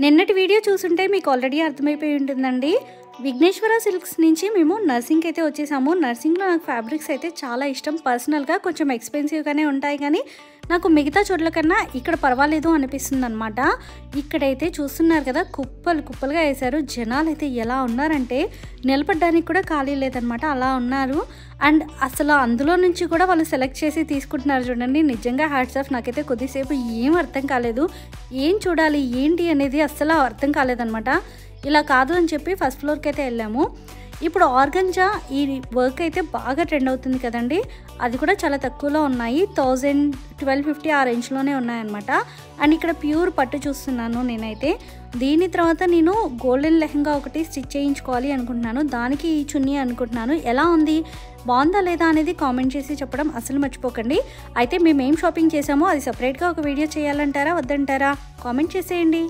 నిన్నటి వీడియో చూసుంటే మీకు ఆల్రెడీ అర్థమైపోయి ఉంటుందండి. విఘ్నేశ్వర సిల్క్స్ నుంచి మేము నర్సింగ్కి అయితే వచ్చేసాము. నర్సింగ్లో నాకు ఫ్యాబ్రిక్స్ అయితే చాలా ఇష్టం. పర్సనల్గా కొంచెం ఎక్స్పెన్సివ్గానే ఉంటాయి, కానీ నాకు మిగతా చోట్ల కన్నా ఇక్కడ పర్వాలేదు అనిపిస్తుంది అనమాట. ఇక్కడైతే చూస్తున్నారు కదా, కుప్పలు కుప్పలుగా వేశారు. జనాలు అయితే ఎలా ఉన్నారంటే నిలబడడానికి కూడా ఖాళీ లేదనమాట, అలా ఉన్నారు. అండ్ అసలు అందులో నుంచి కూడా వాళ్ళు సెలెక్ట్ చేసి తీసుకుంటున్నారు చూడండి. నిజంగా హ్యాట్స్ ఆఫ్. నాకైతే కొద్దిసేపు ఏం అర్థం కాలేదు, ఏం చూడాలి ఏంటి అనేది అస్సలు అర్థం కాలేదనమాట. ఇలా కాదు అని చెప్పి ఫస్ట్ ఫ్లోర్కి అయితే వెళ్ళాము. ఇప్పుడు ఆర్గంజా ఈ వర్క్ అయితే బాగా ట్రెండ్ అవుతుంది కదండి, అది కూడా చాలా తక్కువలో ఉన్నాయి. 1250 ఆ రేంజ్లోనే ఉన్నాయన్నమాట. అండ్ ఇక్కడ ప్యూర్ పట్టు చూస్తున్నాను నేనైతే. దీని తర్వాత నేను గోల్డెన్ లెహంగా ఒకటి స్టిచ్ చేయించుకోవాలి అనుకుంటున్నాను. దానికి ఈ చున్నీ అనుకుంటున్నాను. ఎలా ఉంది, బాగుందా లేదా అనేది కామెంట్ చేసి చెప్పడం అసలు మర్చిపోకండి. అయితే మేము ఏం షాపింగ్ చేసామో అది సపరేట్గా ఒక వీడియో చేయాలంటారా వద్దంటారా కామెంట్ చేసేయండి.